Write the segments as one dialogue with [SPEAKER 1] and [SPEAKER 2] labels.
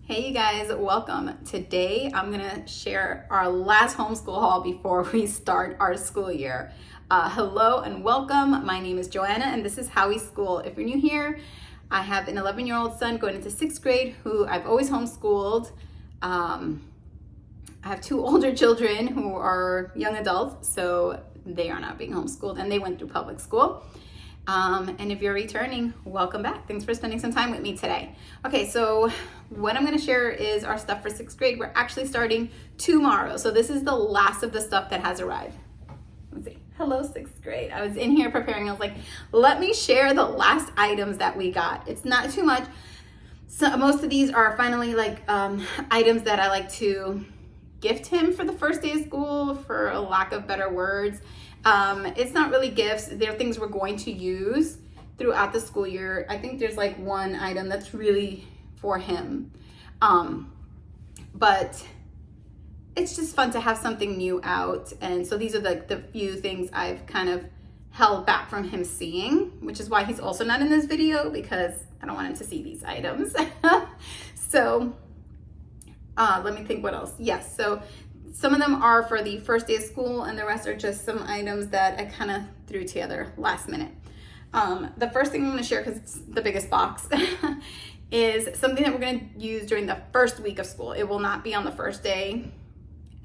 [SPEAKER 1] Hey you guys, welcome. Today I'm gonna share our last homeschool haul before we start our school year. Hello and welcome. My name is Joanna and this is How We School. If you're new here, I have an 11-year-old son going into 6th grade who I've always homeschooled. I have 2 older children who are young adults, so they are not being homeschooled and they went through public school. And if you're returning, welcome back. Thanks for spending some time with me today. Okay, so what I'm gonna share is our stuff for 6th grade. We're actually starting tomorrow. So this is the last of the stuff that has arrived. Let's see, hello 6th grade. I was in here preparing, I was like, let me share the last items that we got. It's not too much. So most of these are finally like items that I like to gift him for the first day of school, for a lack of better words. It's not really gifts. They're things we're going to use throughout the school year. I think there's like one item that's really for him. But it's just fun to have something new out. And so these are the few things I've kind of held back from him seeing, which is why he's also not in this video, because I don't want him to see these items. So let me think what else. Yes, so some of them are for the first day of school and the rest are just some items that I kind of threw together last minute. The first thing I'm going to share, because it's the biggest box, is something that we're going to use during the first week of school. It will not be on the first day.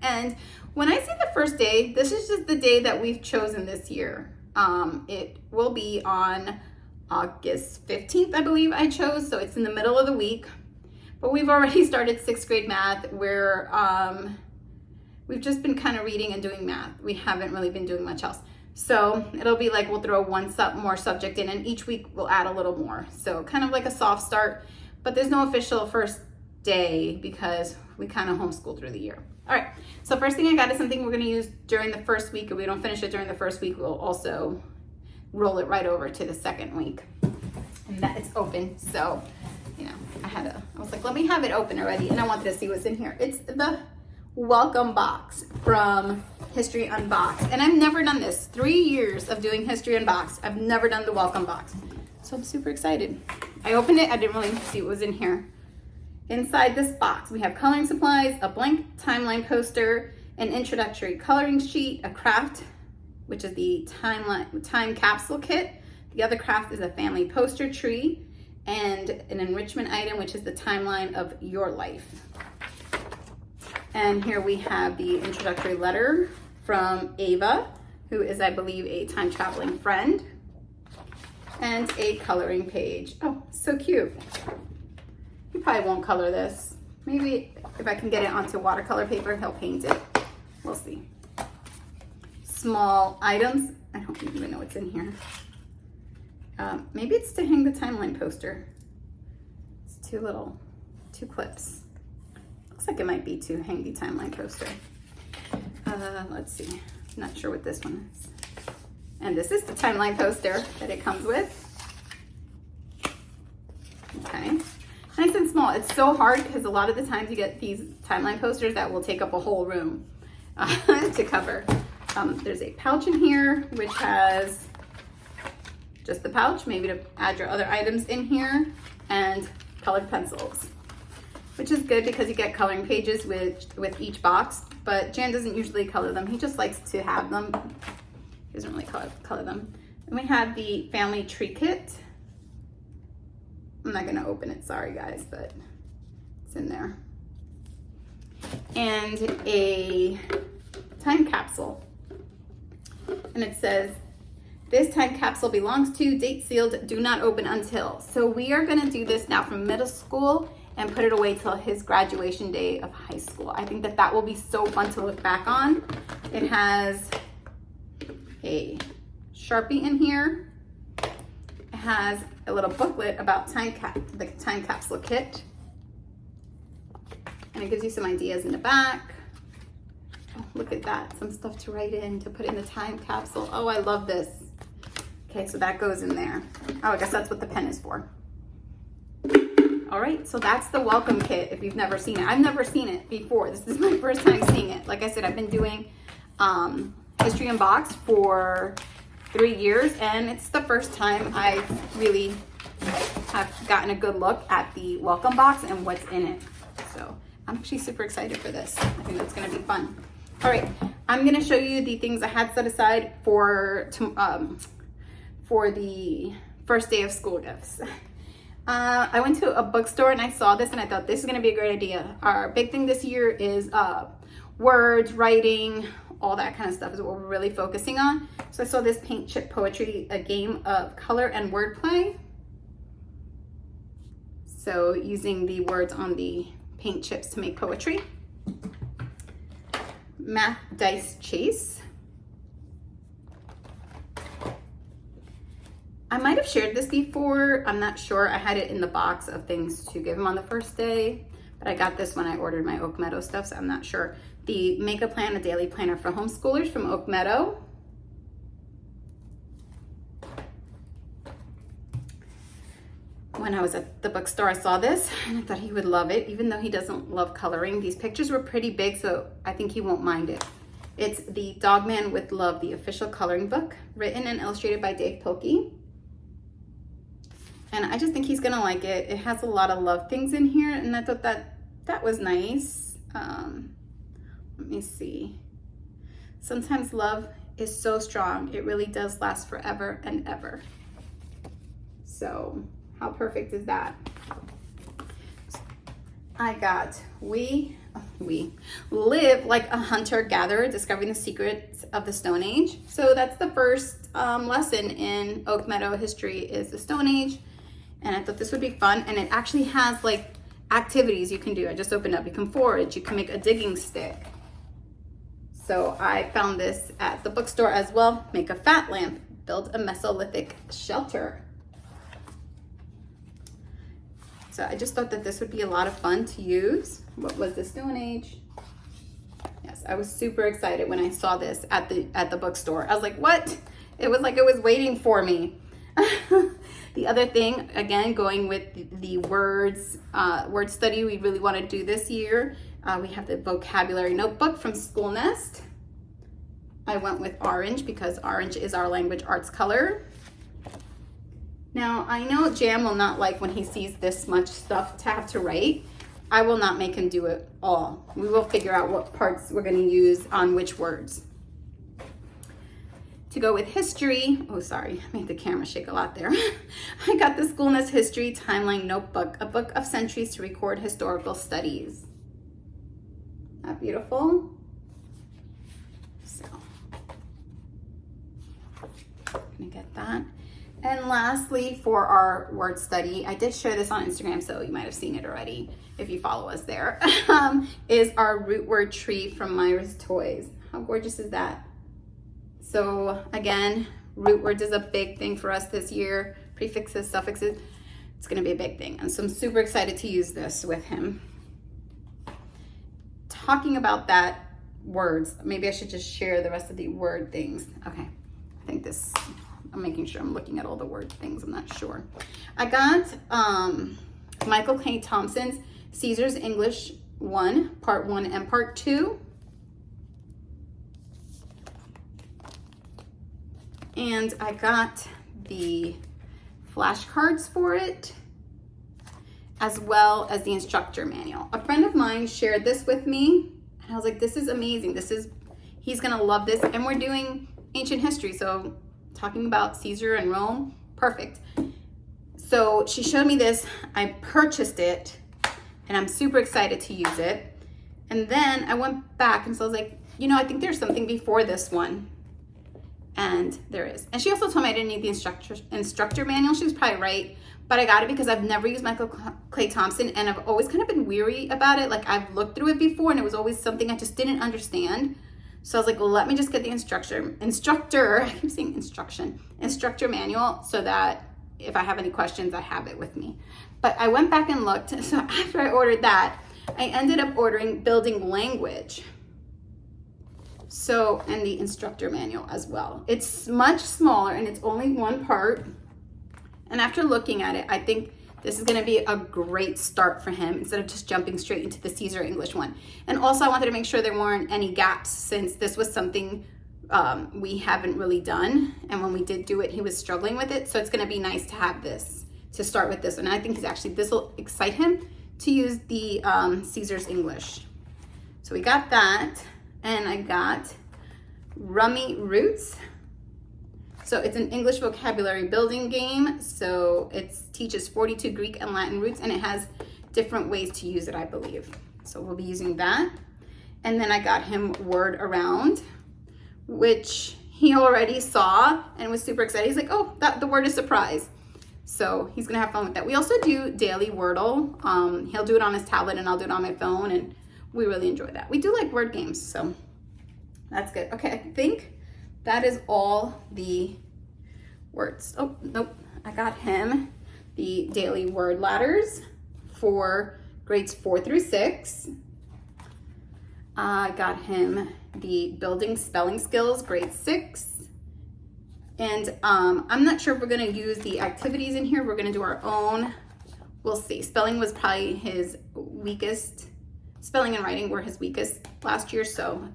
[SPEAKER 1] And when I say the first day, this is just the day that we've chosen this year. It will be on August 15th, I believe I chose. So it's in the middle of the week. But we've already started 6th grade math where we've just been kind of reading and doing math. We haven't really been doing much else. So it'll be like we'll throw one more subject in and each week we'll add a little more. So kind of like a soft start, but there's no official first day because we kind of homeschool through the year. All right, so first thing I got is something we're gonna use during the first week. If we don't finish it during the first week, we'll also roll it right over to the second week. And that it's open, so you know, I was like, let me have it open already, and I wanted to see what's in here. It's the welcome box from History Unboxed, and I've never done this. 3 years of doing History Unboxed, I've never done the welcome box, so I'm super excited. I opened it, I didn't really see what was in here. Inside this box, we have coloring supplies, a blank timeline poster, an introductory coloring sheet, a craft, which is the time capsule kit. The other craft is a family poster tree, and an enrichment item, which is the timeline of your life. And here we have the introductory letter from Ava, who is, I believe, a time traveling friend, and a coloring page. Oh, so cute. He probably won't color this. Maybe if I can get it onto watercolor paper, he'll paint it. We'll see. Small items. I don't even know what's in here. Maybe it's to hang the timeline poster. It's 2 clips. Looks like it might be to hang the timeline poster. Let's see. Not sure what this one is. And this is the timeline poster that it comes with. Okay. Nice and small. It's so hard because a lot of the times you get these timeline posters that will take up a whole room to cover. There's a pouch in here which has just the pouch, maybe to add your other items in here, and colored pencils, which is good because you get coloring pages with each box, but Jan doesn't usually color them. He just likes to have them. He doesn't really color them. And we have the family tree kit. I'm not gonna open it, sorry guys, but it's in there. And a time capsule. And it says, this time capsule belongs to, date sealed, do not open until. So we are gonna do this now from middle school and put it away till his graduation day of high school. I think that will be so fun to look back on. It has a Sharpie in here. It has a little booklet about the time capsule kit. And it gives you some ideas in the back. Oh, look at that, some stuff to write in, to put in the time capsule. Oh, I love this. Okay, so that goes in there. Oh, I guess that's what the pen is for. All right, so that's the welcome kit if you've never seen it. I've never seen it before. This is my first time seeing it. Like I said, I've been doing History Unboxed for 3 years, and it's the first time I really have gotten a good look at the welcome box and what's in it. So I'm actually super excited for this. I think that's gonna be fun. All right, I'm gonna show you the things I had set aside for the first day of school gifts. I went to a bookstore and I saw this and I thought this is gonna be a great idea. Our big thing this year is words, writing, all that kind of stuff is what we're really focusing on. So I saw this paint chip poetry, a game of color and wordplay. So using the words on the paint chips to make poetry. Math dice chase. I might have shared this before, I'm not sure. I had it in the box of things to give him on the first day, but I got this when I ordered my Oak Meadow stuff, so I'm not sure. The Make a Plan, a daily planner for homeschoolers from Oak Meadow. When I was at the bookstore, I saw this and I thought he would love it, even though he doesn't love coloring. These pictures were pretty big, so I think he won't mind it. It's the Dogman with Love, the official coloring book, written and illustrated by Dave Pilkey. And I just think he's gonna like it. It has a lot of love things in here, and I thought that was nice. Let me see. Sometimes love is so strong, it really does last forever and ever. So how perfect is that? I got we live like a hunter-gatherer, discovering the secrets of the Stone Age. So that's the first lesson in Oak Meadow history is the Stone Age. And I thought this would be fun. And it actually has like activities you can do. I just opened up. You can forage, you can make a digging stick. So I found this at the bookstore as well. Make a fat lamp, build a Mesolithic shelter. So I just thought that this would be a lot of fun to use. What was the Stone Age? Yes, I was super excited when I saw this at the bookstore. I was like, what? It was like it was waiting for me. The other thing, again, going with the words, word study we really want to do this year. We have the vocabulary notebook from School Nest. I went with orange because orange is our language arts color. Now, I know Jam will not like when he sees this much stuff to have to write. I will not make him do it all. We will figure out what parts we're going to use on which words. To go with history, oh sorry, I made the camera shake a lot there. I got the School Nest History Timeline Notebook, a book of centuries to record historical studies. Not beautiful? So, I'm gonna get that. And lastly, for our word study, I did share this on Instagram, so you might have seen it already if you follow us there, is our root word tree from Mirustoys. How gorgeous is that? So again, root words is a big thing for us this year. Prefixes, suffixes, it's gonna be a big thing. And so I'm super excited to use this with him. Talking about that, words, maybe I should just share the rest of the word things. Okay, I think this, I'm making sure I'm looking at all the word things, I'm not sure. I got Clay Thompson's Caesar's English 1, Part 1 and Part 2. And I got the flashcards for it, as well as the instructor manual. A friend of mine shared this with me, and I was like, this is amazing. He's gonna love this. And we're doing ancient history, so talking about Caesar and Rome, perfect. So she showed me this, I purchased it, and I'm super excited to use it. And then I went back, and so I was like, you know, I think there's something before this one. And there is. And she also told me I didn't need the instructor manual. She was probably right, but I got it because I've never used Clay Thompson, and I've always kind of been weary about it. Like, I've looked through it before and it was always something I just didn't understand. So I was like, well, let me just get the I keep saying instructor manual, so that if I have any questions, I have it with me. But I went back and looked. So after I ordered that, I ended up ordering Building Language. So, and the instructor manual as well. It's much smaller and it's only one part. And after looking at it, I think this is gonna be a great start for him instead of just jumping straight into the Caesar English one. And also I wanted to make sure there weren't any gaps, since this was something we haven't really done. And when we did do it, he was struggling with it. So it's gonna be nice to have this, to start with this one. And I think this will excite him to use the Caesar's English. So we got that, and I got Rummy Roots. So it's an English vocabulary building game. So it teaches 42 Greek and Latin roots, and it has different ways to use it, I believe. So we'll be using that. And then I got him Word Around, which he already saw and was super excited. He's like, oh, the word is surprise. So he's gonna have fun with that. We also do daily Wordle. He'll do it on his tablet and I'll do it on my phone, and we really enjoy that. We do like word games, so that's good. Okay, I think that is all the words. Oh, nope. I got him the daily word ladders for grades 4 through 6. I got him the building spelling skills, grade 6. And I'm not sure if we're gonna use the activities in here. We're gonna do our own. We'll see. Spelling was probably his weakest. Spelling and writing were his weakest last year, so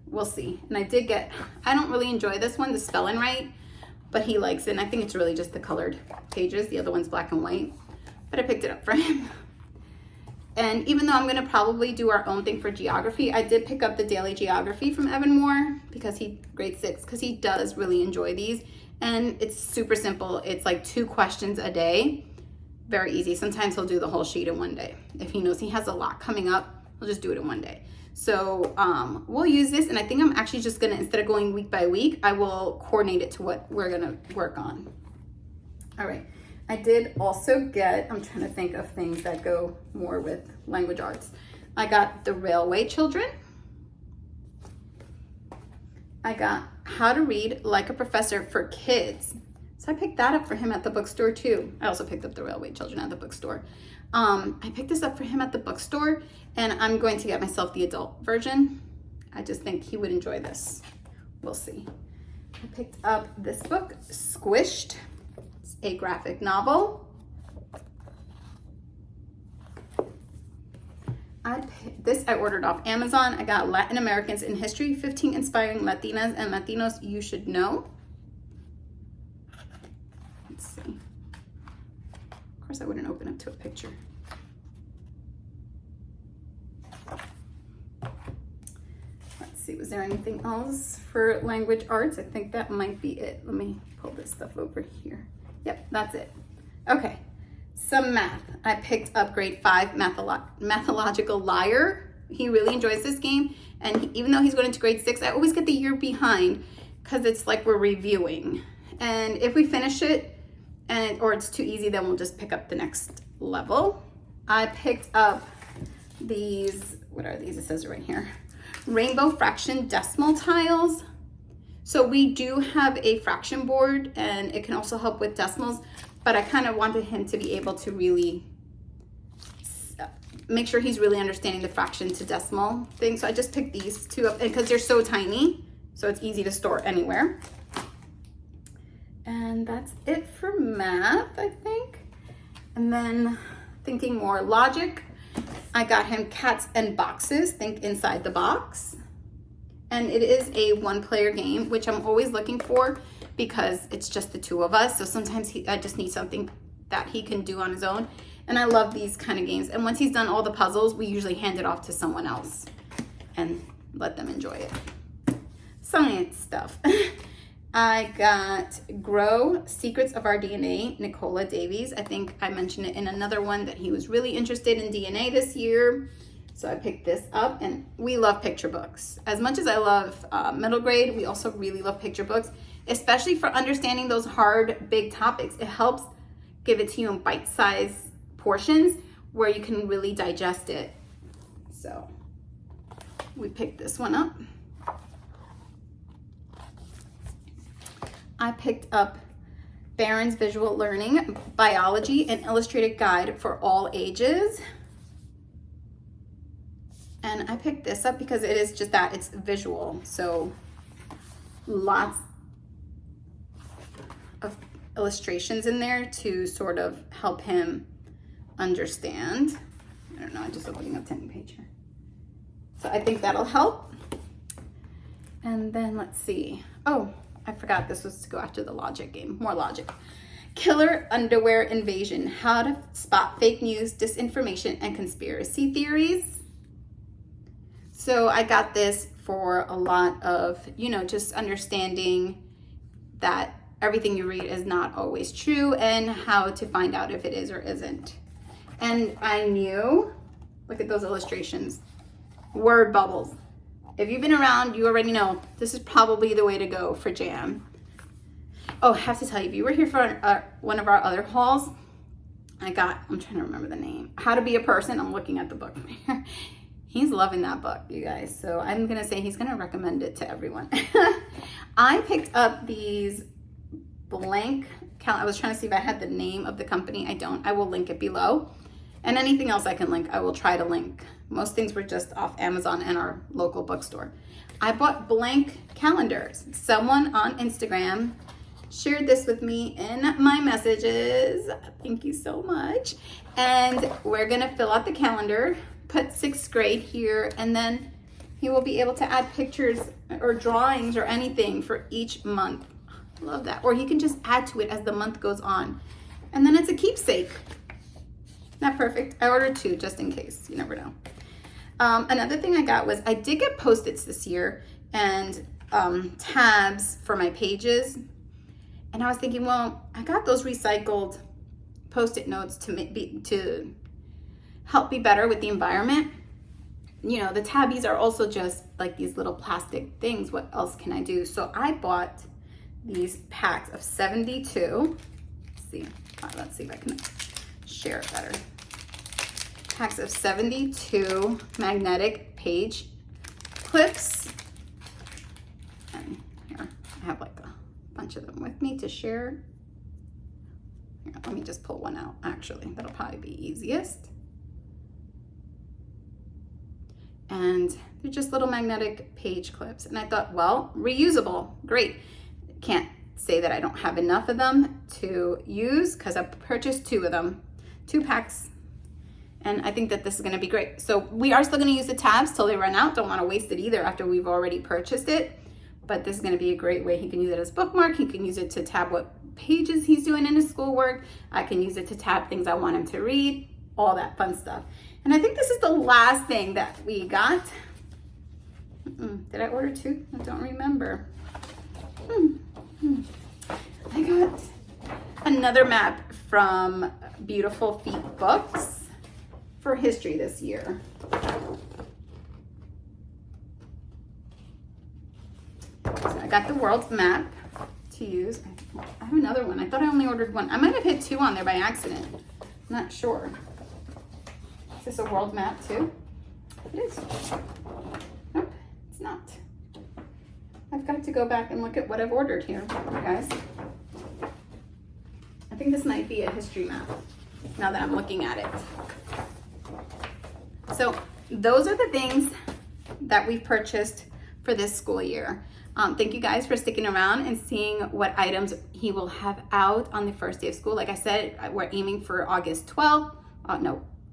[SPEAKER 1] we'll see. And I don't really enjoy this one, the spell and write, but he likes it. And I think it's really just the colored pages. The other one's black and white, but I picked it up for him. And even though I'm gonna probably do our own thing for geography, I did pick up the daily geography from Evan Moore because grade 6, because he does really enjoy these. And it's super simple. It's like 2 questions a day. Very easy. Sometimes he'll do the whole sheet in one day. If he knows he has a lot coming up, he'll just do it in one day. So we'll use this, and I think I'm actually just gonna, instead of going week by week, I will coordinate it to what we're gonna work on. All right. I did also get, I'm trying to think of things that go more with language arts. I got the Railway Children. I got How to Read Like a Professor for Kids. So I picked that up for him at the bookstore too. I also picked up the Railway Children at the bookstore. I picked this up for him at the bookstore, and I'm going to get myself the adult version. I just think he would enjoy this. We'll see. I picked up this book, Squished. A graphic novel. This I ordered off Amazon. I got Latin Americans in History, 15 Inspiring Latinas and Latinos You Should Know. Let's see. Of course I wouldn't open up to a picture. Let's see, was there anything else for language arts? I think that might be it. Let me pull this stuff over here. Yep, that's it. Okay, some math. I picked up grade 5 Mathological Liar. He really enjoys this game, and even though he's going into grade 6, I always get the year behind because it's like we're reviewing. And if we finish it, or it's too easy, then we'll just pick up the next level. I picked up these, what are these? It says right here. Rainbow Fraction Decimal Tiles. So we do have a fraction board, and it can also help with decimals, but I kind of wanted him to be able to really make sure he's really understanding the fraction to decimal thing. So I just picked these 2 up, because they're so tiny, so it's easy to store anywhere. And that's it for math, I think. And then thinking more logic, I got him Cats and Boxes, Think Inside the Box. And it is a 1-player game, which I'm always looking for because it's just the 2 of us. So sometimes I just need something that he can do on his own. And I love these kind of games. And once he's done all the puzzles, we usually hand it off to someone else and let them enjoy it. Science stuff. I got Grow, Secrets of Our DNA, Nicola Davies. I think I mentioned it in another one that he was really interested in DNA this year. So I picked this up, and we love picture books. As much as I love middle grade, we also really love picture books, especially for understanding those hard, big topics. It helps give it to you in bite-sized portions where you can really digest it. So we picked this one up. I picked up Barron's Visual Learning, Biology, an Illustrated Guide for All Ages. And I picked this up because it is just that, it's visual. So lots of illustrations in there to sort of help him understand. I don't know, I'm just opening up 10 page here. So I think that'll help. And then let's see. Oh, I forgot this was to go after the logic game, more logic. Killer Underwear Invasion, How to Spot Fake News, Disinformation, and Conspiracy Theories. So I got this for a lot of, just understanding that everything you read is not always true and how to find out if it is or isn't. And I knew, look at those illustrations, word bubbles. If you've been around, you already know this is probably the way to go for jam. Oh, I have to tell you, if you were here for one of our other hauls, I'm trying to remember the name, How to Be a Person. I'm looking at the book here. He's loving that book, you guys. So I'm going to say he's going to recommend it to everyone. I picked up these blank, I was trying to see if I had the name of the company. I don't. I will link it below. And anything else I can link, I will try to link. Most things were just off Amazon and our local bookstore. I bought blank calendars. Someone on Instagram shared this with me in my messages. Thank you so much. And we're gonna fill out the calendar, put 6th grade here, and then he will be able to add pictures or drawings or anything for each month. Love that. Or he can just add to it as the month goes on. And then it's a keepsake. Not perfect. I ordered 2 just in case. You never know. Another thing I got was I did get Post-its this year and tabs for my pages. And I was thinking, well, I got those recycled Post-it notes to help be better with the environment. The tabbies are also just like these little plastic things. What else can I do? So I bought these packs of 72. Let's see if I can share it better. Packs of 72 magnetic page clips. And here, I have like a bunch of them with me to share. Here, let me just pull one out, actually. That'll probably be easiest. And they're just little magnetic page clips. And I thought, well, reusable, great. Can't say that I don't have enough of them to use because I purchased 2 of them, 2 packs. And I think that this is gonna be great. So we are still gonna use the tabs till they run out. Don't wanna waste it either after we've already purchased it. But this is gonna be a great way. He can use it as bookmark. He can use it to tab what pages he's doing in his schoolwork. I can use it to tab things I want him to read, all that fun stuff. And I think this is the last thing that we got. Did I order 2? I don't remember. I got another map from Beautiful Feet Books for history this year. So I got the world's map to use. I have another one. I thought I only ordered 1. I might have hit 2 on there by accident. I'm not sure. Is this a world map too? It is. Nope, it's not. I've got to go back and look at what I've ordered here, guys. I think this might be a history map now that I'm looking at it. So those are the things that we've purchased for this school year. Thank you guys for sticking around and seeing what items he will have out on the first day of school. Like I said, we're aiming for August 12th.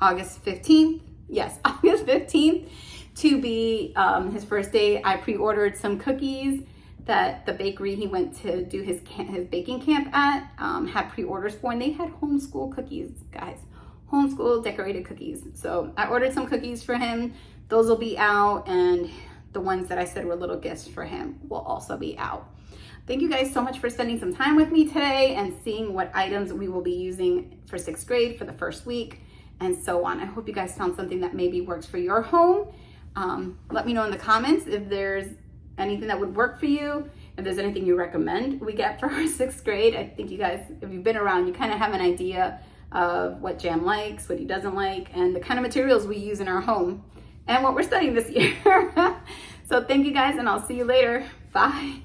[SPEAKER 1] August 15th. Yes, August 15th to be his first day. I pre-ordered some cookies that the bakery he went to do his baking camp at had pre-orders for, and they had homeschool cookies, guys. Homeschool decorated cookies. So I ordered some cookies for him. Those will be out, and the ones that I said were little gifts for him will also be out. Thank you guys so much for spending some time with me today and seeing what items we will be using for 6th grade for the first week and so on. I hope you guys found something that maybe works for your home. Let me know in the comments if there's anything that would work for you, if there's anything you recommend we get for our 6th grade. I think you guys, if you've been around, you kind of have an idea of what Jam likes, what he doesn't like, and the kind of materials we use in our home and what we're studying this year. So thank you guys, and I'll see you later. Bye.